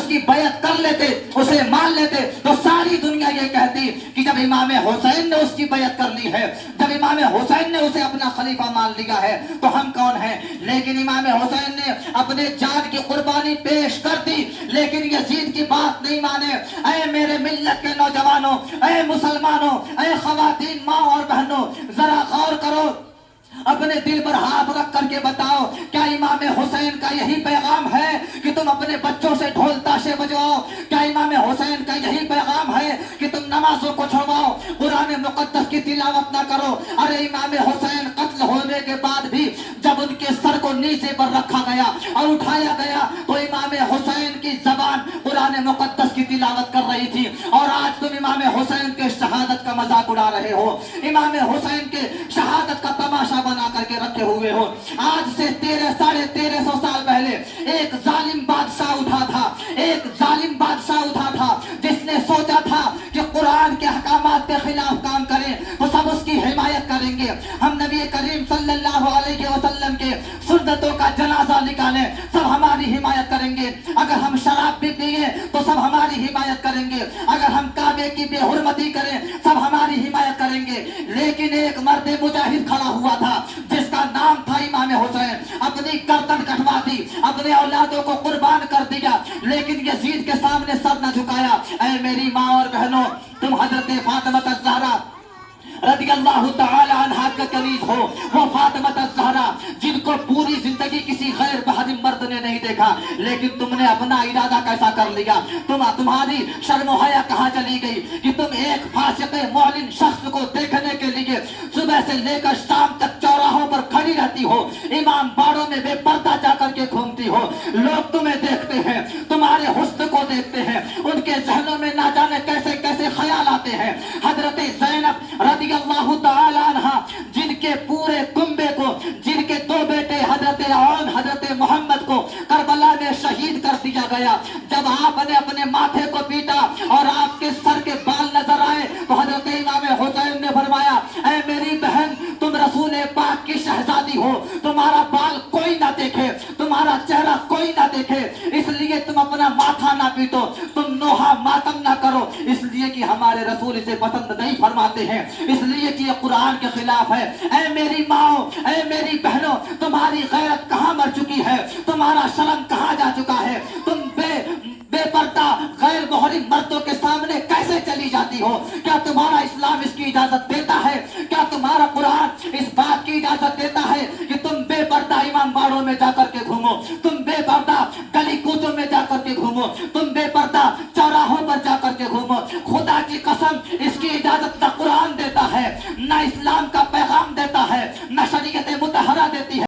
کی بیعت کر لیتے, اسے مان لیتے, تو ساری دنیا یہ کہتی کہ جب امام حسین نے اس کی بیعت کر لی ہے, جب امام حسین نے اسے اپنا خلیفہ مان لیا ہے, تو ہم کون ہیں؟ لیکن امام حسین نے اپنے جان کی قربانی پیش کر دی, لیکن یزید کی بات نہیں مانے. اے میرے ملت کے نوجوانوں, اے مسلمانوں, اے خواتین, ماں اور بہنوں, ذرا غور کرو, اپنے دل پر ہاتھ رکھ کر کے بتاؤ, کیا امام حسین کا یہی پیغام ہے کہ تم اپنے بچوں سے ڈھول تاشے بجواؤ؟ کیا امام حسین کا یہی پیغام ہے کہ تم نمازوں کو چھوڑواؤ, قرآن مقدس کی تلاوت نہ کرو؟ ارے امام حسین قتل ہونے کے بعد بھی جب ان کے سر کو نیچے پر رکھا گیا اور اٹھایا گیا تو امام حسین کی زبان قرآن مقدس کی تلاوت کر رہی تھی, اور آج تم امام حسین کے شہادت کا مذاق اڑا رہے ہو, امام حسین کے شہادت کا تماشا بنا کر کے رکھے ہوئے ہو. آج سے 1300 سال پہلے ایک ظالم بادشاہ اٹھا تھا, ایک ظالم بادشاہ اٹھا تھا جس نے سوچا تھا کہ قرآن کے احکامات کے خلاف کام کریں تو سب اس کی حمایت کریں گے, ہم نبی کریم صلی اللہ علیہ وسلم کے سنتوں کا جنازہ نکالیں سب ہماری حمایت کریں گے, اگر ہم شراب بھی پیئیں تو سب ہماری حمایت کریں گے, اگر ہم کعبے کی بے حرمتی کریں سب ہماری حمایت کریں گے. لیکن ایک مرد مجاہد کھڑا ہوا تھا جس کا نام تھا امام حسین, اپنی گردن کٹوا دی, اپنے اولادوں کو قربان کر دیا, لیکن یزید کے سامنے سر نہ جھکایا. اے میری ماں اور بہنوں, تم حضرت فاطمہ الزہرا رضی اللہ تعالی عنہا کا کنیز ہو, وہ فاطمہ الزہرا جن کو پوری زندگی کسی غیر محرم مرد نے نہیں دیکھا, لیکن تم نے اپنا ارادہ کیسا کر لیا, تمہاری شرم و حیا کہاں چلی گئی کہ تم ایک فاسق معلن شخص کو دیکھنے کے لیے صبح سے لے کر شام تک چوراہوں پر کھڑی رہتی ہو, امام باڑوں میں بے پردہ جا کر کے گھومتی ہو, لوگ تمہیں دیکھتے ہیں, تمہارے حسن کو دیکھتے ہیں, ان کے ذہنوں میں نہ جانے کیسے کیسے خیال آتے ہیں. حضرت زینب رضی اللہ تعالی عنہ جن کے پورے کنبے کو, جن کے دو بیٹے حضرت عون حضرت محمد کو کربلا میں شہید کر دیا گیا, جب آپ نے اپنے ماتھے کو پیٹا اور آپ کے سر کے بال نظر آئے تو حضرت امام حسین نے فرمایا, اے میری بہن, تم رسول پاک کی شہزادی ہو, تمہارا بال کوئی نہ دیکھے, تمہارا چہرہ کوئی نہ دیکھے, اس لیے تم اپنا ماتھا نہ پیٹو, تم نوحہ ماتم نہ کرو, اس لیے کہ ہمارے رسول اسے پسند نہیں فرماتے ہیں, اس لیے کہ یہ قرآن کے خلاف ہے. اے میری ماں, اے میری بہنوں, تمہاری غیرت کہاں مر چکی ہے, تمہارا شرم کہاں جا چکا ہے, تم بے پردہ غیر محرم مردوں کے سامنے کیسے چلی جاتی ہو؟ کیا تمہارا اسلام اس کی اجازت دیتا ہے؟ کیا تمہارا قرآن اس بات کی اجازت دیتا ہے کہ تم بے پردہ امام باڑوں میں جا کر کے گھومو, تم بے پردہ گلی کوچوں میں جا کر کے گھومو, تم بے پردہ چوراہوں پر جا کر کے گھومو؟ خدا کی قسم, اس کی اجازت نہ قرآن دیتا ہے, نہ اسلام کا پیغام دیتا ہے, نہ شریعت